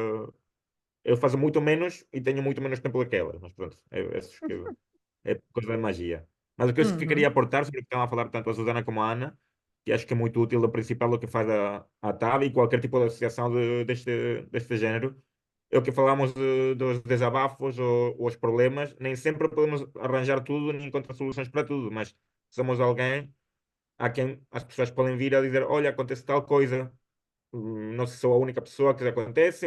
Eu faço muito menos e tenho muito menos tempo que elas, mas pronto, acho que é coisa da magia. Mas o que eu queria uhum, aportar, sobre o que estão a falar tanto a Susana como a Ana, que acho que é muito útil, o principal, o que faz a TAB e qualquer tipo de associação deste género, é o que falamos dos desabafos ou os problemas. Nem sempre podemos arranjar tudo nem encontrar soluções para tudo, mas somos alguém a quem as pessoas podem vir a dizer: olha, acontece tal coisa, não sei se sou a única pessoa que lhe acontece,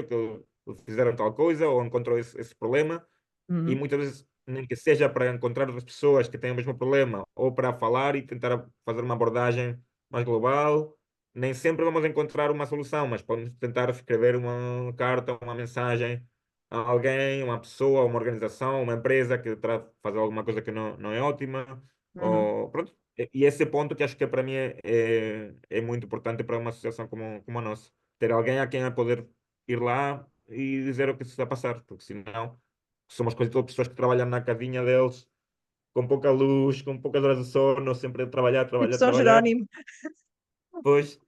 ou que fizeram tal coisa, ou encontrou esse problema, e uhum, muitas vezes nem que seja para encontrar outras pessoas que têm o mesmo problema ou para falar e tentar fazer uma abordagem mais global, nem sempre vamos encontrar uma solução, mas podemos tentar escrever uma carta, uma mensagem a alguém, uma pessoa, uma organização, uma empresa que está a fazer alguma coisa que não é ótima, uhum. ou pronto. E esse ponto que acho que para mim é muito importante para uma associação como a nossa. Ter alguém a quem a poder ir lá e dizer o que se está a passar, porque senão somos quase todas pessoas que trabalham na casinha deles, com pouca luz, com poucas horas de sono, sempre a trabalhar, Tipo trabalhar, São trabalhar. Jerónimo. Pois,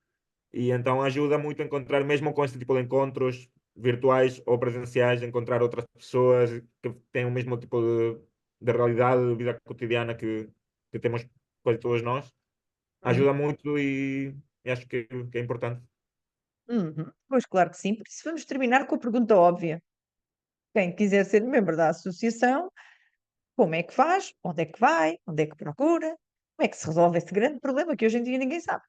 e então ajuda muito a encontrar, mesmo com este tipo de encontros virtuais ou presenciais, encontrar outras pessoas que têm o mesmo tipo de realidade, de vida cotidiana que temos quase todos nós. Uhum, Ajuda muito e acho que é importante. uhum. Pois claro que sim, por isso vamos terminar com a pergunta óbvia. Quem quiser ser membro da associação, como é que faz? Onde é que vai? Onde é que procura? Como é que se resolve esse grande problema que hoje em dia ninguém sabe?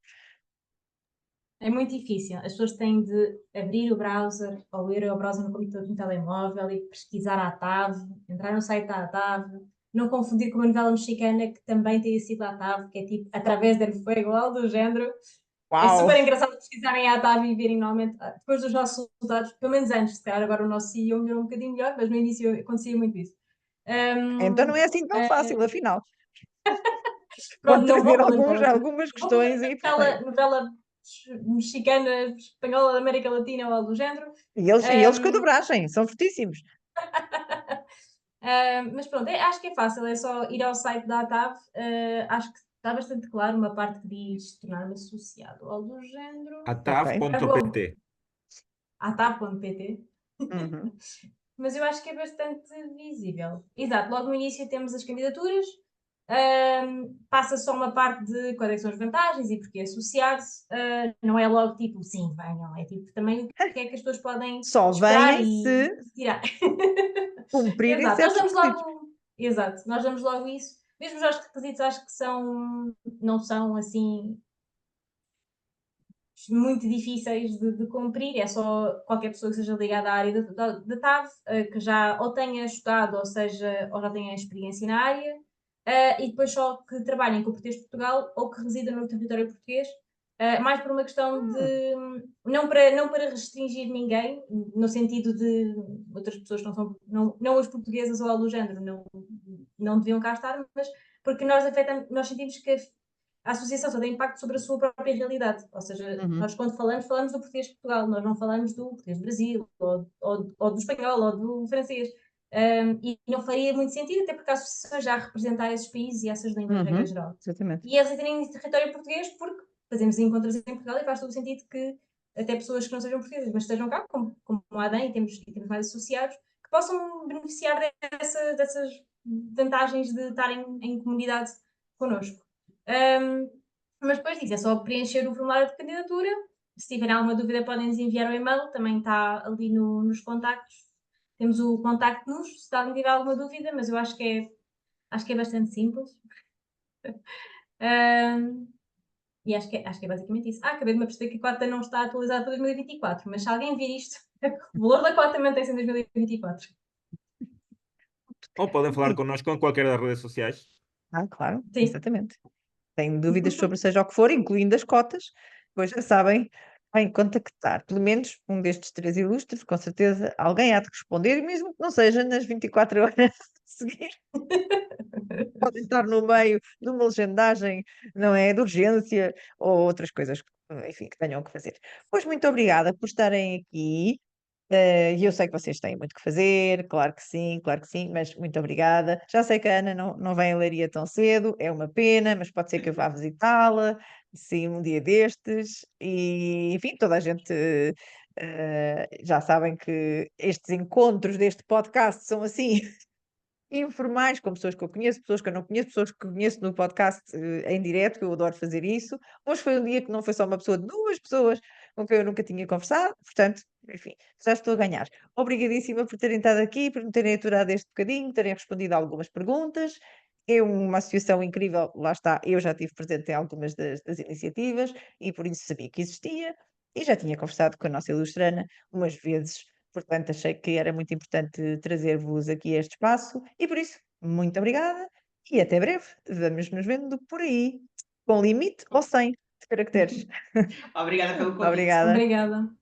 É muito difícil. As pessoas têm de abrir o browser ou ir ao browser no computador, no telemóvel e pesquisar a TAV, entrar no site da TAV, não confundir com uma novela mexicana que também tem a sigla TAV, que é tipo Através del Fuego, algo do género. É Uau! super engraçado pesquisarem a TAV e verem normalmente, depois dos nossos resultados, pelo menos antes, se calhar agora o nosso CEO melhorou um bocadinho melhor, mas no início acontecia muito isso. Então não Um, é assim tão fácil, afinal. Pode Pronto, não trazer vou para novela. algumas Vou para uma questões aí por meio. novela mexicana, espanhola da América Latina ou algo do género. E eles com a Um, dobragem, são fortíssimos. mas pronto, acho que é fácil, é só ir ao site da ATAV. Acho que está bastante claro uma parte que diz tornar-me associado ou algo do género. Ok. Ah, vou Ataf.pt. atav.pt. Uhum, Mas eu acho que é bastante visível. Exato, logo no início temos as candidaturas, passa só uma parte de quais é que são as vantagens e porquê associar-se. Não é logo tipo, sim, venham, é tipo também o que é que as pessoas podem Só esperar vêm e se tirar. cumprirem Exato, nós certos damos requisitos. logo, exato, nós damos logo isso. Mesmo já os requisitos acho que não são assim muito difíceis de cumprir, é só qualquer pessoa que seja ligada à área da TAV, que já ou tenha estudado, ou seja, ou já tenha experiência na área, e depois só que trabalhem com o português de Portugal ou que residam no território português, mais por uma questão Hum, de, não para restringir ninguém, no sentido de outras pessoas que não são, não as portuguesas ou algo do género, não deviam cá estar, mas porque nós sentimos que a associação só tem impacto sobre a sua própria realidade. Ou seja, nós quando falamos do português de Portugal, nós não falamos do português do Brasil, ou do espanhol, ou do francês. E não faria muito sentido, até porque a associação já representa esses países e essas línguas, regra geral. Exatamente. E eles têm território português porque fazemos encontros em Portugal e faz todo o sentido que até pessoas que não sejam portuguesas, mas estejam cá, como a ADEM, e temos mais associados, que possam beneficiar dessas vantagens de estarem em comunidade connosco. Mas depois disso, é só preencher o formulário de candidatura. Se tiverem alguma dúvida, podem-nos enviar um e-mail, também está ali nos contactos. Temos o contacto-nos, se alguém tiver alguma dúvida, mas eu acho que é bastante simples. E acho que é basicamente isso. Acabei de me perceber que a cota não está atualizada para 2024, mas se alguém vir isto, o valor da cota mantém-se em 2024. Ou podem falar connosco em qualquer das redes sociais. Claro, Sim. exatamente. Têm dúvidas sobre seja o que for, incluindo as cotas, pois já sabem, em contactar. Pelo menos um destes 3 ilustres, com certeza alguém há de responder, e mesmo que não seja nas 24 horas a seguir. Podem estar no meio de uma legendagem, não é? De urgência ou outras coisas, enfim, que tenham que fazer. Pois muito obrigada por estarem aqui. E eu sei que vocês têm muito que fazer, claro que sim, mas muito obrigada. Já sei que a Ana não vem a Leiria tão cedo, é uma pena, mas pode ser que eu vá visitá-la, sim, um dia destes. E, enfim, toda a gente já sabem que estes encontros deste podcast são assim, informais, com pessoas que eu conheço, pessoas que eu não conheço, pessoas que conheço no podcast em direto, que eu adoro fazer isso. Hoje foi um dia que não foi só uma pessoa, 2 pessoas com quem eu nunca tinha conversado, portanto, enfim, já estou a ganhar. Obrigadíssima por terem estado aqui, por me terem aturado este bocadinho, terem respondido a algumas perguntas. É uma associação incrível, lá está, eu já estive presente em algumas das iniciativas e por isso sabia que existia e já tinha conversado com a nossa ilustrana umas vezes. Portanto, achei que era muito importante trazer-vos aqui a este espaço e por isso, muito obrigada e até breve. Vamos nos vendo por aí, com limite ou sem de caracteres. Obrigada pelo convite. Obrigada. Obrigada.